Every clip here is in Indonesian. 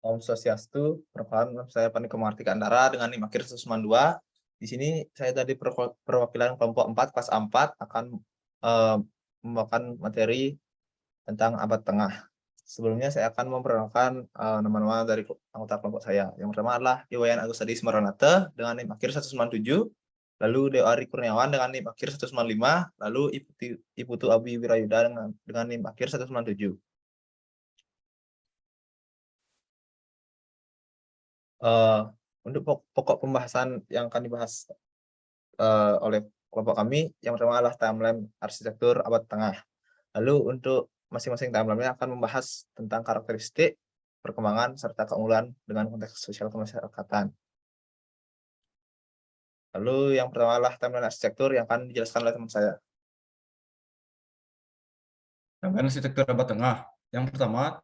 Om Swastiastu, perkenalkan saya Paniko Martika Andara dengan NIM akhir 192. Di sini saya dari perwakilan kelompok 4 kelas A4 akan membawakan materi tentang abad tengah. Sebelumnya saya akan memperkenalkan nama-nama dari anggota kelompok saya. Yang pertama adalah Iwayan Agus Adi Maranatha dengan NIM akhir 197, lalu Dewa Ari Kurniawan dengan NIM akhir 195, lalu Iputu Abi Wirayuda dengan NIM akhir 197. Untuk pokok pembahasan yang akan dibahas oleh kelompok kami, yang pertama adalah timeline arsitektur abad tengah. Lalu untuk masing-masing timeline akan membahas tentang karakteristik, perkembangan, serta keunggulan dengan konteks sosial kemasyarakatan. Lalu yang pertama adalah timeline arsitektur yang akan dijelaskan oleh teman saya. Timeline arsitektur abad tengah. Yang pertama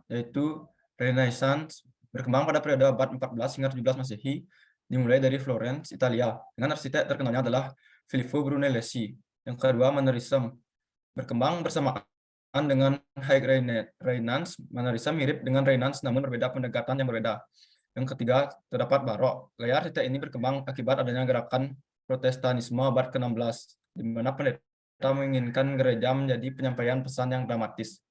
yaitu Renaissance, berkembang pada periode abad 14 hingga 17 Masehi, dimulai dari Florence, Italia, dengan arsitek terkenalnya adalah Filippo Brunelleschi. Yang kedua, Mannerism, berkembang bersamaan dengan High Renaissance. Mannerism mirip dengan Renaissance namun berbeda pendekatan yang berbeda. Yang ketiga, terdapat Barok. Gaya arsitek ini berkembang akibat adanya gerakan Protestanisme abad ke-16, di mana pendeta menginginkan gereja menjadi penyampaian pesan yang dramatis.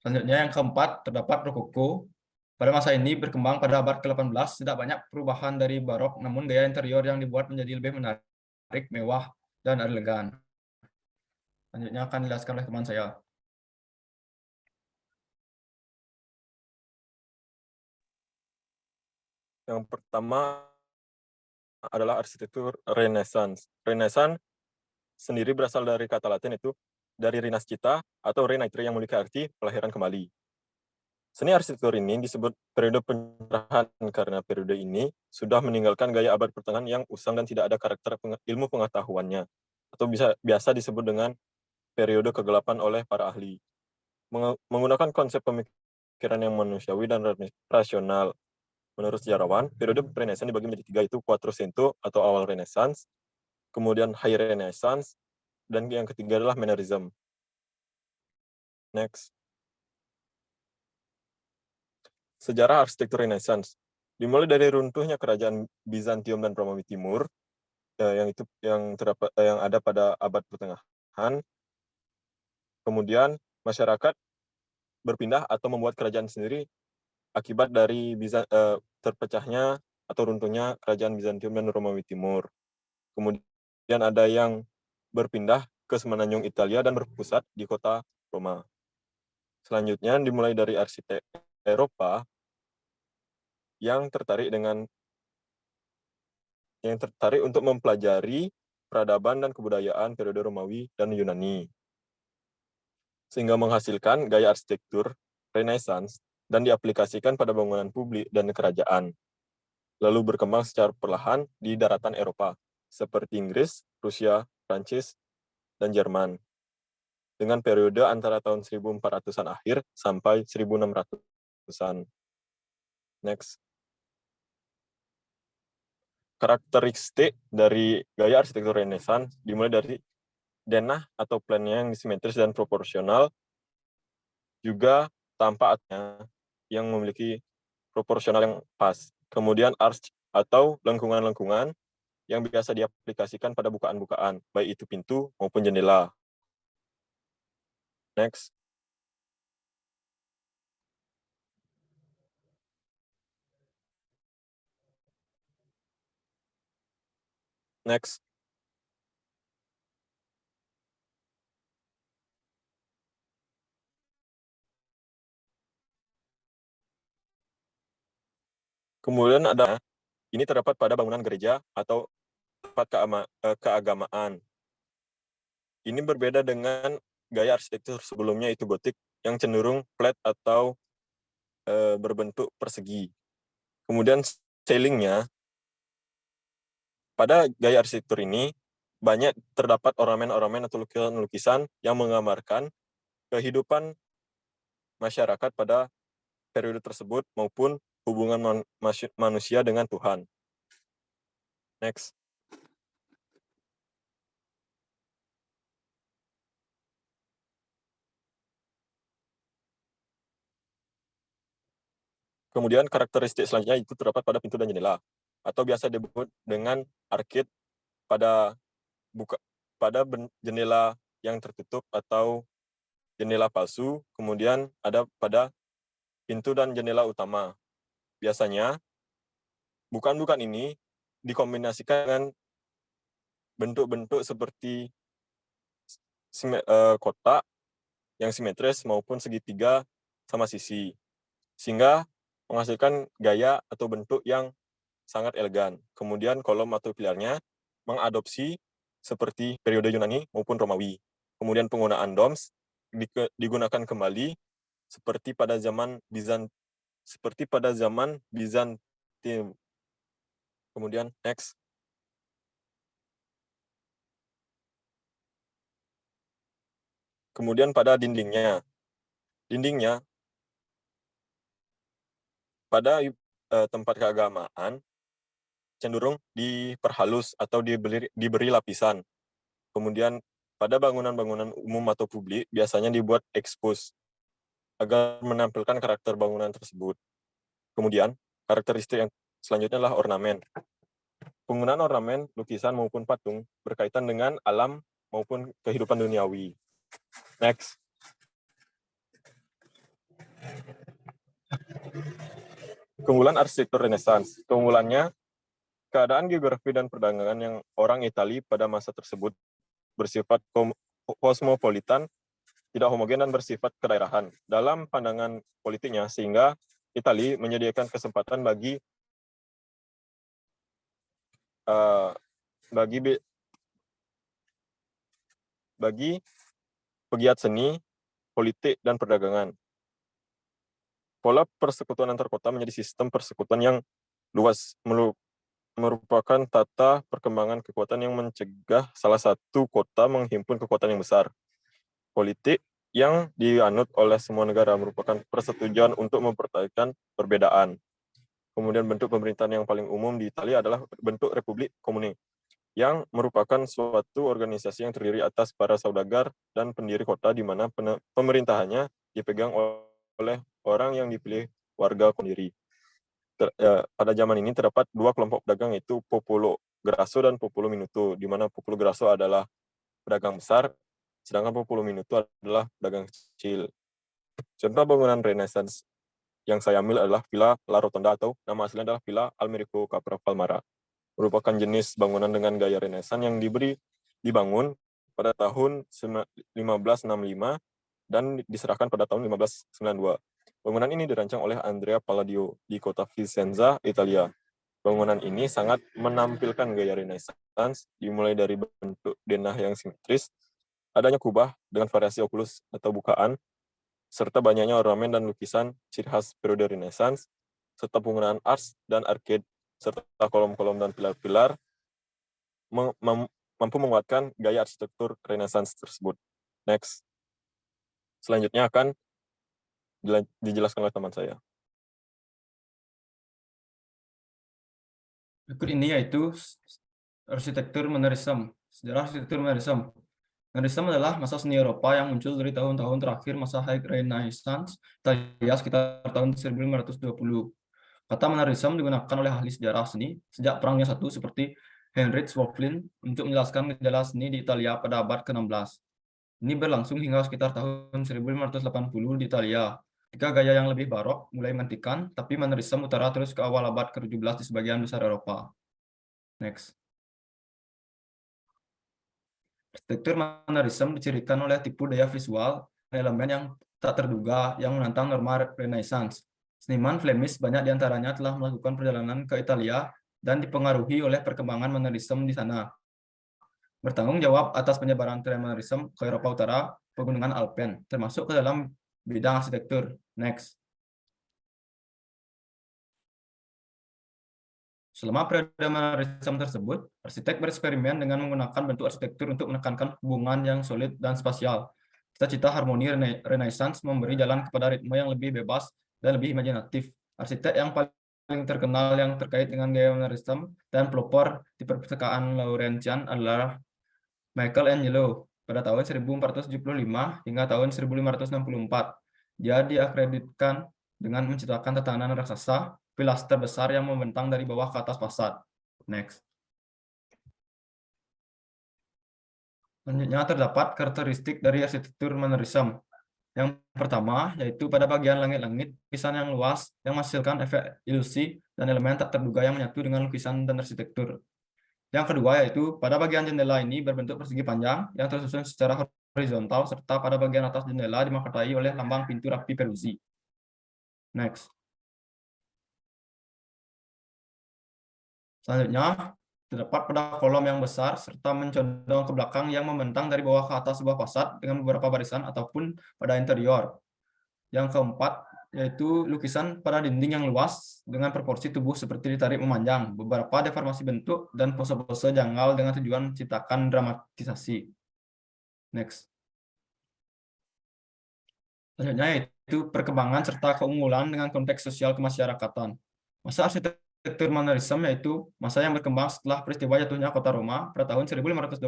Selanjutnya yang keempat, terdapat Rokoko. Pada masa ini berkembang pada abad ke-18, tidak banyak perubahan dari barok, namun gaya interior yang dibuat menjadi lebih menarik, mewah, dan elegan. Selanjutnya akan dijelaskan oleh teman saya. Yang pertama adalah arsitektur Renaissance. Renaissance sendiri berasal dari kata Latin itu dari renascita atau renaître yang memiliki arti kelahiran kembali. Seni arsitektur ini disebut periode pencerahan karena periode ini sudah meninggalkan gaya abad pertengahan yang usang dan tidak ada karakter ilmu pengetahuannya, atau biasa disebut dengan periode kegelapan oleh para ahli. Menggunakan konsep pemikiran yang manusiawi dan rasional. Menurut sejarawan, periode Renaissance dibagi menjadi tiga, itu Quattrocento atau awal Renaissance, kemudian High Renaissance, dan yang ketiga adalah Mannerism. Next. Sejarah arsitektur Renaissance dimulai dari runtuhnya kerajaan Bizantium dan Romawi Timur yang ada pada abad pertengahan. Kemudian masyarakat berpindah atau membuat kerajaan sendiri akibat dari terpecahnya atau runtuhnya kerajaan Bizantium dan Romawi Timur. Kemudian ada yang berpindah ke semenanjung Italia dan berpusat di kota Roma. Selanjutnya dimulai dari arsitek Eropa yang tertarik untuk mempelajari peradaban dan kebudayaan periode Romawi dan Yunani, sehingga menghasilkan gaya arsitektur Renaissance dan diaplikasikan pada bangunan publik dan kerajaan, lalu berkembang secara perlahan di daratan Eropa, seperti Inggris, Rusia, Prancis, dan Jerman, dengan periode antara tahun 1400-an akhir sampai 1600-an. Next. Karakteristik dari gaya arsitektur Renaissance dimulai dari denah atau plannya yang simetris dan proporsional, juga tampaknya yang memiliki proporsional yang pas. Kemudian arch atau lengkungan-lengkungan yang biasa diaplikasikan pada bukaan-bukaan, baik itu pintu maupun jendela. Next. Next. Kemudian ini terdapat pada bangunan gereja atau tempat keagamaan. Ini berbeda dengan gaya arsitektur sebelumnya, itu gotik, yang cenderung flat atau berbentuk persegi. Kemudian ceilingnya, pada gaya arsitektur ini banyak terdapat ornamen-ornamen atau lukisan-lukisan yang menggambarkan kehidupan masyarakat pada periode tersebut maupun hubungan manusia dengan Tuhan. Next. Kemudian karakteristik selanjutnya itu terdapat pada pintu dan jendela, atau biasa disebut dengan arcade pada jendela yang tertutup atau jendela palsu. Kemudian ada pada pintu dan jendela utama. Biasanya bukan ini dikombinasikan dengan bentuk-bentuk seperti kotak yang simetris maupun segitiga sama sisi, sehingga menghasilkan gaya atau bentuk yang sangat elegan. Kemudian kolom atau pilarnya mengadopsi seperti periode Yunani maupun Romawi. Kemudian penggunaan domes digunakan kembali seperti pada zaman Bizantium. Kemudian next. Kemudian pada dindingnya pada tempat keagamaan cenderung diperhalus atau diberi lapisan. Kemudian pada bangunan-bangunan umum atau publik biasanya dibuat expose agar menampilkan karakter bangunan tersebut. Kemudian karakteristik yang selanjutnya adalah ornamen. Penggunaan ornamen, lukisan maupun patung berkaitan dengan alam maupun kehidupan duniawi. Next. Keunggulan arsitektur Renaissance. Keunggulannya, keadaan geografi dan perdagangan yang orang Italia pada masa tersebut bersifat kosmopolitan, tidak homogen dan bersifat kedaerahan. Dalam pandangan politiknya, sehingga Italia menyediakan kesempatan bagi pegiat seni, politik, dan perdagangan. Pola persekutuan antar kota menjadi sistem persekutuan yang luas, merupakan tata perkembangan kekuatan yang mencegah salah satu kota menghimpun kekuatan yang besar. Politik yang dianut oleh semua negara merupakan persetujuan untuk mempertahankan perbedaan. Kemudian bentuk pemerintahan yang paling umum di Italia adalah bentuk Republik Komune, yang merupakan suatu organisasi yang terdiri atas para saudagar dan pendiri kota di mana pemerintahannya dipegang oleh orang yang dipilih warga sendiri. Pada zaman ini terdapat dua kelompok pedagang, yaitu Popolo Grasso dan Popolo Minuto, di mana Popolo Grasso adalah pedagang besar, sedangkan Popolo Minuto adalah pedagang kecil. Contoh bangunan Renaissance yang saya ambil adalah Villa La Rotonda, atau nama aslinya adalah Villa Almerico Capra Palmara. Merupakan jenis bangunan dengan gaya Renaissance yang dibangun pada tahun 1565 dan diserahkan pada tahun 1592. Bangunan ini dirancang oleh Andrea Palladio di kota Vicenza, Italia. Bangunan ini sangat menampilkan gaya Renaissance, dimulai dari bentuk denah yang simetris, adanya kubah dengan variasi oculus atau bukaan, serta banyaknya ornamen dan lukisan ciri khas periode Renaissance, serta penggunaan arch dan arcade, serta kolom-kolom dan pilar-pilar mampu menguatkan gaya arsitektur Renaissance tersebut. Next. Selanjutnya akan dijelaskan oleh teman saya. Berikut ini yaitu arsitektur Mannerism. Sejarah arsitektur Mannerism. Mannerism adalah masa seni Eropa yang muncul dari tahun-tahun terakhir masa High Renaissance Italia sekitar tahun 1520. Kata Mannerism digunakan oleh ahli sejarah seni sejak Perang Dunia I seperti Heinrich Wölfflin untuk menjelaskan gejala seni di Italia pada abad ke-16. Ini berlangsung hingga sekitar tahun 1580 di Italia. Ketika gaya yang lebih barok mulai menghentikan, tapi Mannerism utara terus ke awal abad ke-17 di sebagian besar Eropa. Next. Arsitektur Mannerism dicirikan oleh tipu daya visual dan elemen yang tak terduga yang menantang norma Renaissance. Seniman Flemish banyak diantaranya telah melakukan perjalanan ke Italia dan dipengaruhi oleh perkembangan Mannerism di sana. Bertanggung jawab atas penyebaran tren Mannerism ke Eropa Utara, pegunungan Alpen, termasuk ke dalam bidang arsitektur. Next. Selama periode Mannerism tersebut, arsitek bereksperimen dengan menggunakan bentuk arsitektur untuk menekankan hubungan yang solid dan spasial. Cita-cita harmoni Renaissance memberi jalan kepada ritme yang lebih bebas dan lebih imajinatif. Arsitek yang paling terkenal yang terkait dengan gaya Mannerism dan pelopor di perpustakaan Laurentian adalah Michelangelo pada tahun 1475 hingga tahun 1564. Dia diakreditkan dengan menciptakan tatanan raksasa, pilaster besar yang membentang dari bawah ke atas fasad. Next. Selanjutnya terdapat karakteristik dari arsitektur Mannerism. Yang pertama yaitu pada bagian langit-langit, lukisan yang luas yang menghasilkan efek ilusi dan elemen tak terduga yang menyatu dengan lukisan dan arsitektur. Yang kedua yaitu pada bagian jendela ini berbentuk persegi panjang yang tersusun secara horizontal serta pada bagian atas jendela dimahkotai oleh lambang pintu rapi Peruzzi. Next. Selanjutnya, terdapat pada kolom yang besar serta mencondong ke belakang yang membentang dari bawah ke atas sebuah fasad dengan beberapa barisan ataupun pada interior. Yang keempat, yaitu lukisan pada dinding yang luas dengan proporsi tubuh seperti ditarik memanjang, beberapa deformasi bentuk, dan pose-pose janggal dengan tujuan menciptakan dramatisasi. Next. Selanjutnya yaitu perkembangan serta keunggulan dengan konteks sosial kemasyarakatan. Masa arsitektur Mannerism yaitu masa yang berkembang setelah peristiwa jatuhnya kota Roma pada tahun 1527,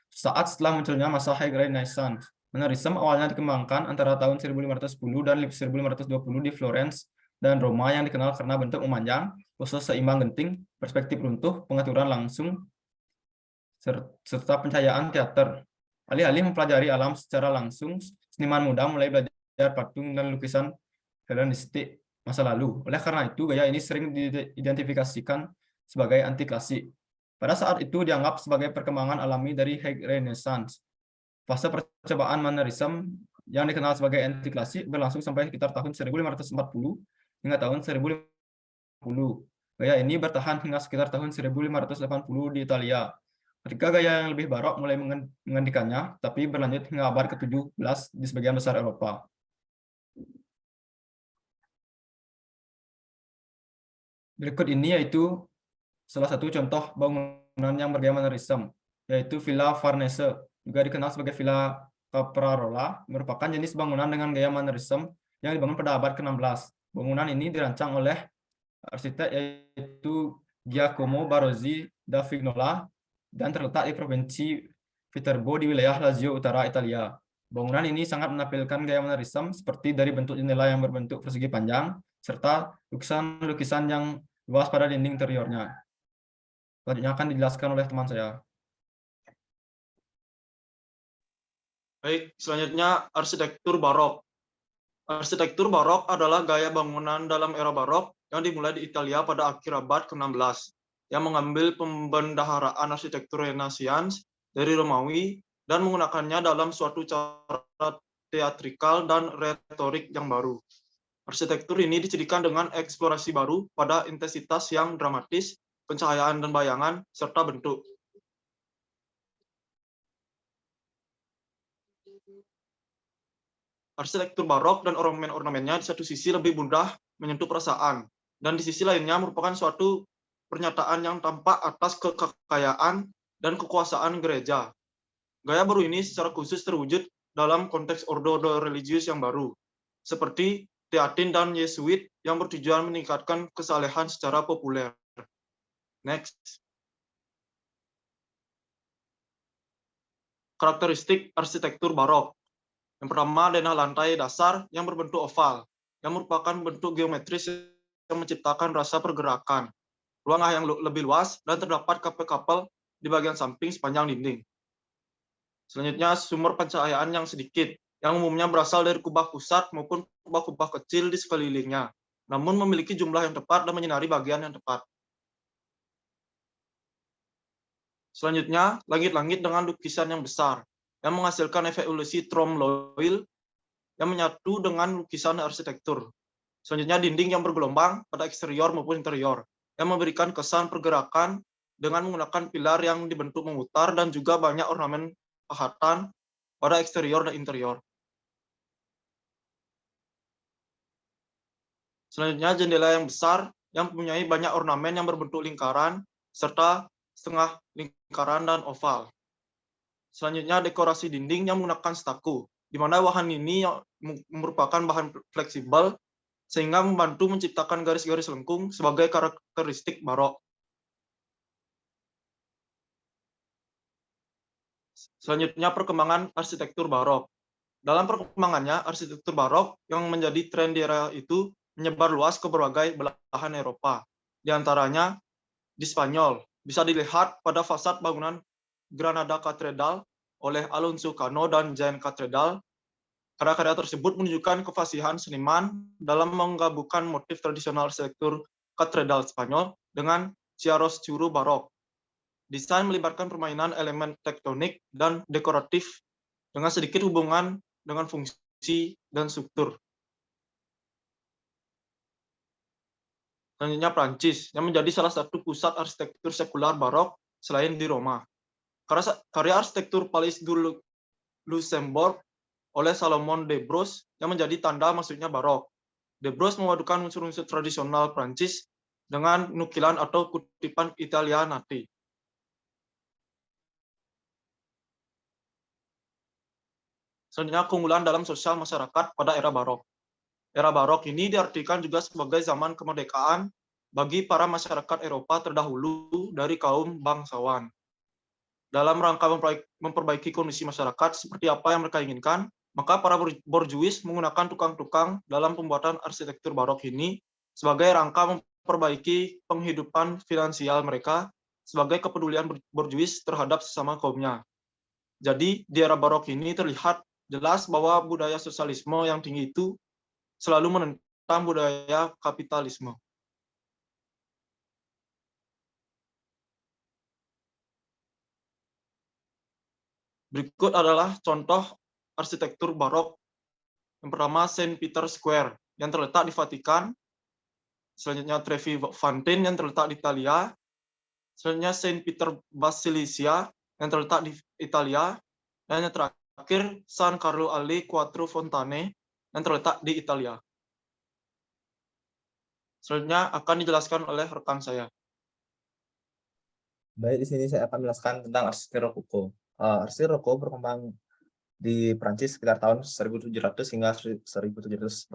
saat setelah munculnya masa High Renaissance. Mannerism awalnya dikembangkan antara tahun 1510 dan 1520 di Florence dan Roma yang dikenal karena bentuk memanjang, pose seimbang genting, perspektif runtuh, pengaturan langsung, serta pencahayaan teater. Alih-alih mempelajari alam secara langsung, seniman muda mulai belajar patung dan lukisan Helenistik masa lalu. Oleh karena itu, gaya ini sering diidentifikasikan sebagai anti-klasik. Pada saat itu dianggap sebagai perkembangan alami dari High Renaissance. Fase percobaan Mannerism yang dikenal sebagai anti-klasik berlangsung sampai sekitar tahun 1540 hingga tahun 1050. Gaya ini bertahan hingga sekitar tahun 1580 di Italia. Ketika gaya yang lebih barok mulai menghentikannya, tapi berlanjut hingga abad ke-17 di sebagian besar Eropa. Berikut ini yaitu salah satu contoh bangunan yang bergaya Mannerism, yaitu Villa Farnese, juga dikenal sebagai Villa Caprarola, merupakan jenis bangunan dengan gaya Mannerism yang dibangun pada abad ke-16. Bangunan ini dirancang oleh arsitek yaitu Giacomo Barozzi da Vignola dan terletak di provinsi Viterbo di wilayah Lazio Utara, Italia. Bangunan ini sangat menampilkan gaya Mannerism seperti dari bentuk jendela yang berbentuk persegi panjang serta lukisan-lukisan yang luas pada dinding interiornya. Selanjutnya akan dijelaskan oleh teman saya. Baik, selanjutnya arsitektur barok. Arsitektur barok adalah gaya bangunan dalam era barok yang dimulai di Italia pada akhir abad ke-16, yang mengambil pembendaharaan arsitektur Renaissance dari Romawi dan menggunakannya dalam suatu cara teatrikal dan retorik yang baru. Arsitektur ini dicirikan dengan eksplorasi baru pada intensitas yang dramatis, pencahayaan dan bayangan, serta bentuk. Arsitektur barok dan ornamen-ornamennya di satu sisi lebih mudah menyentuh perasaan, dan di sisi lainnya merupakan suatu pernyataan yang tampak atas kekayaan dan kekuasaan gereja. Gaya baru ini secara khusus terwujud dalam konteks ordo religius yang baru, seperti Teatin dan Yesuit yang bertujuan meningkatkan kesalehan secara populer. Next. Karakteristik arsitektur barok. Yang pertama, denah lantai dasar yang berbentuk oval, yang merupakan bentuk geometris yang menciptakan rasa pergerakan. Ruang yang lebih luas dan terdapat kapel-kapel di bagian samping sepanjang dinding. Selanjutnya, sumber pencahayaan yang sedikit, yang umumnya berasal dari kubah pusat maupun kubah-kubah kecil di sekelilingnya, namun memiliki jumlah yang tepat dan menyinari bagian yang tepat. Selanjutnya, langit-langit dengan lukisan yang besar, yang menghasilkan efek ilusi tromloil yang menyatu dengan lukisan arsitektur. Selanjutnya, dinding yang bergelombang pada eksterior maupun interior, yang memberikan kesan pergerakan dengan menggunakan pilar yang dibentuk memutar dan juga banyak ornamen pahatan pada eksterior dan interior. Selanjutnya, jendela yang besar yang mempunyai banyak ornamen yang berbentuk lingkaran serta setengah lingkaran dan oval. Selanjutnya, dekorasi dinding yang menggunakan stucco, di mana bahan ini merupakan bahan fleksibel sehingga membantu menciptakan garis-garis lengkung sebagai karakteristik barok. Selanjutnya, perkembangan arsitektur barok. Dalam perkembangannya, arsitektur barok yang menjadi tren di era itu menyebar luas ke berbagai belahan Eropa. Di antaranya di Spanyol, bisa dilihat pada fasad bangunan Granada Cathedral oleh Alonso Cano dan Jaén Cathedral. Karya-karya tersebut menunjukkan kefasihan seniman dalam menggabungkan motif tradisional arsitektur katedral Spanyol dengan chiaroscuro barok. Desain melibatkan permainan elemen tektonik dan dekoratif dengan sedikit hubungan dengan fungsi dan struktur. Selanjutnya Prancis, yang menjadi salah satu pusat arsitektur sekular barok selain di Roma. Karya arsitektur Palais du Luxembourg oleh Salomon de Bros yang menjadi tanda masuknya barok. De Bros memadukan unsur-unsur tradisional Prancis dengan nukilan atau kutipan Italianate. Selanjutnya keunggulan dalam sosial masyarakat pada era barok. Era barok ini diartikan juga sebagai zaman kemerdekaan bagi para masyarakat Eropa terdahulu dari kaum bangsawan. Dalam rangka memperbaiki kondisi masyarakat seperti apa yang mereka inginkan, maka para borjuis menggunakan tukang-tukang dalam pembuatan arsitektur barok ini sebagai rangka memperbaiki penghidupan finansial mereka sebagai kepedulian borjuis terhadap sesama kaumnya. Jadi di era barok ini terlihat jelas bahwa budaya sosialisme yang tinggi itu selalu menentang budaya kapitalisme. Berikut adalah contoh arsitektur barok. Yang pertama, Saint Peter Square yang terletak di Vatikan. Selanjutnya Trevi Fountain yang terletak di Italia. Selanjutnya Saint Peter Basilica yang terletak di Italia. Dan yang terakhir San Carlo alle Quattro Fontane yang terletak di Italia. Selanjutnya akan dijelaskan oleh rekan saya. Baik, di sini saya akan menjelaskan tentang arsitektur rokoko. Arsitektur rokoko berkembang di Prancis sekitar tahun 1700 hingga 1780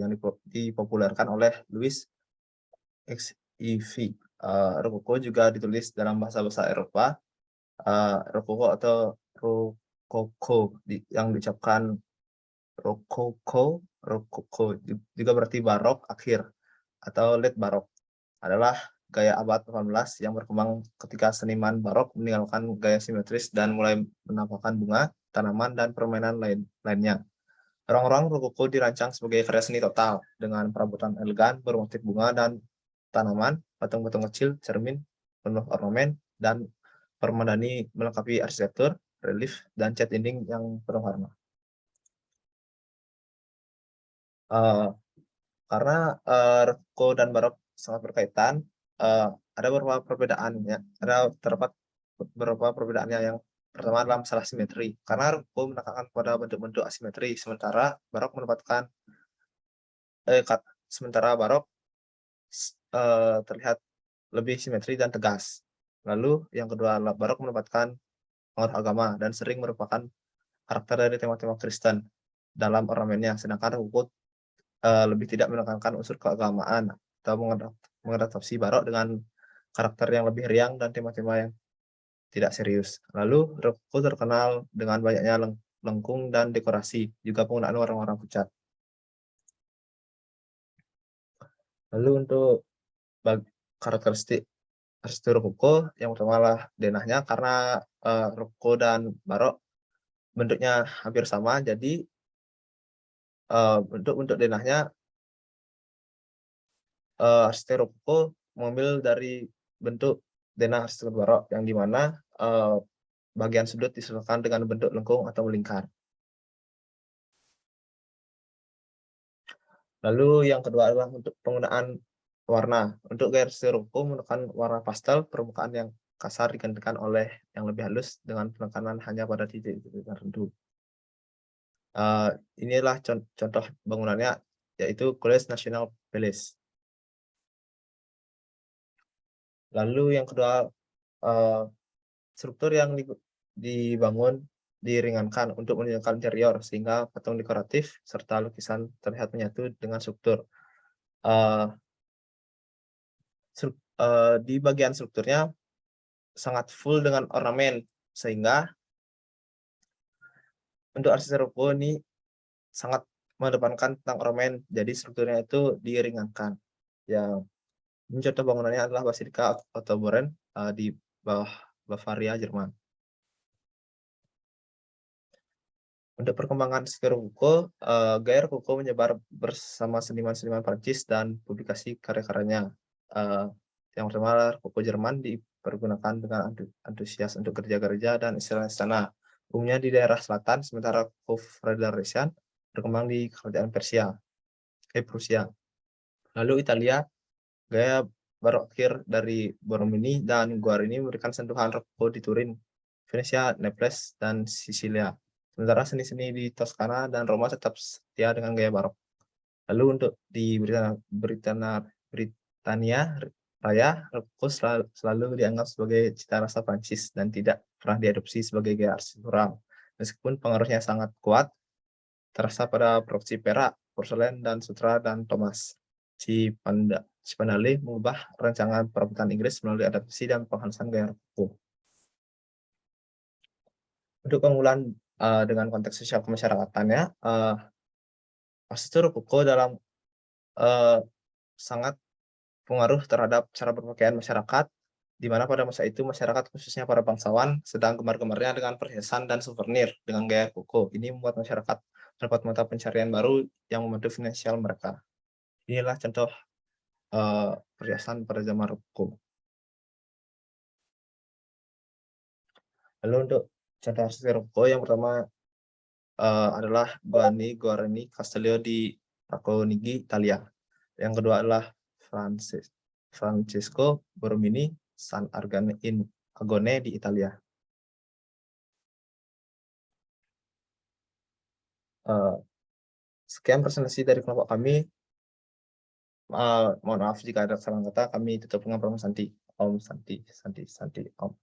yang dipopulerkan oleh Louis XIV. Rokoko juga ditulis dalam bahasa-bahasa Eropa. Rokoko atau rokoko yang diucapkan rokoko juga berarti barok akhir atau late barok, adalah gaya abad 18 yang berkembang ketika seniman barok meninggalkan gaya simetris dan mulai menampakkan bunga, tanaman, dan permainan lainnya. Orang-orang rokoko dirancang sebagai karya seni total dengan perabotan elegan bermotif bunga dan tanaman, patung-patung kecil, cermin, penuh ornamen, dan permadani melengkapi arsitektur, relief, dan cat dinding yang penuh warna. Karena rokoko dan barok sangat berkaitan, ada beberapa perbedaannya. Terdapat beberapa perbedaannya. Yang pertama adalah masalah simetri. Karena rokoko menekankan pada bentuk-bentuk asimetri, sementara barok terlihat lebih simetri dan tegas. Lalu yang kedua adalah barok menempatkan pengaruh agama dan sering merupakan karakter dari tema-tema Kristen dalam ornamennya, sedangkan rokoko lebih tidak menekankan unsur keagamaan atau mengadaptasi barok dengan karakter yang lebih riang dan tema-tema yang tidak serius. Lalu rokoko terkenal dengan banyaknya lengkung dan dekorasi, juga penggunaan warna-warna pucat. Lalu untuk karakteristik arsitektur rokoko, yang pertama adalah denahnya, karena rokoko dan barok bentuknya hampir sama, jadi bentuk denahnya arsitektur rokoko mengambil dari bentuk denah arsitektur barok, yang dimana bagian sudut disesuaikan dengan bentuk lengkung atau melingkar. Lalu yang kedua adalah untuk penggunaan warna. Untuk gaya arsitektur rokoko menggunakan warna pastel, permukaan yang kasar digantikan oleh yang lebih halus dengan penekanan hanya pada titik-titik tertentu. Inilah contoh bangunannya, yaitu Collège National Palace. Lalu yang kedua, struktur yang dibangun diringankan untuk menunjukkan interior, sehingga patung dekoratif serta lukisan terlihat menyatu dengan struktur. Di bagian strukturnya sangat full dengan ornamen, sehingga untuk arsitektur rokoko ini sangat mengedepankan tentang ornamen, jadi strukturnya itu diringankan. Yang contoh bangunannya adalah Basilika Ottoboren di bawah Bavaria, Jerman. Untuk perkembangan arsitektur Rokoko, gaya Rokoko menyebar bersama seniman-seniman Prancis dan publikasi karya-karyanya. Yang pertama adalah Rokoko Jerman dipergunakan dengan antusias untuk gereja-gereja dan istana-istana. Umumnya di daerah selatan, sementara Rokoko Frederiциan berkembang di kerajaan Prusia. Lalu Italia, gaya barok akhir dari Borromini dan Guarini memberikan sentuhan Rokoko di Turin, Venesia, Naples, dan Sisilia. Sementara seni-seni di Toskana dan Roma tetap setia dengan gaya barok. Lalu untuk di Britania Raya, Rokoko selalu dianggap sebagai cita rasa Prancis dan tidak pernah diadopsi sebagai gaya arsitektural. Meskipun pengaruhnya sangat kuat, terasa pada produksi perak, porselen, dan sutra dan Thomas Cipanale mengubah rancangan perabotan Inggris melalui adaptasi dan penghalusan gaya Rokoko. Untuk keunggulan dengan konteks sosial kemasyarakatan arsitektur Rokoko dalam sangat pengaruh terhadap cara berpakaian masyarakat, di mana pada masa itu masyarakat khususnya para bangsawan sedang gemar-gemarnya dengan perhiasan dan souvenir dengan gaya Rokoko. Ini membuat masyarakat mendapat mata pencarian baru yang membantu finansial mereka. Inilah contoh perhiasan pada zaman Rokoko. Lalu untuk contoh arsitektur Rokoko yang pertama adalah Guarani Castello di Racconigi, Italia. Yang kedua adalah Francesco Borromini San Agone di Italia. Sekian presentasi dari kelompok kami. Mohon maaf jika ada kesalahan kata. Kami tutup dengan promo Santi. Om Santi, Santi, Santi, Om.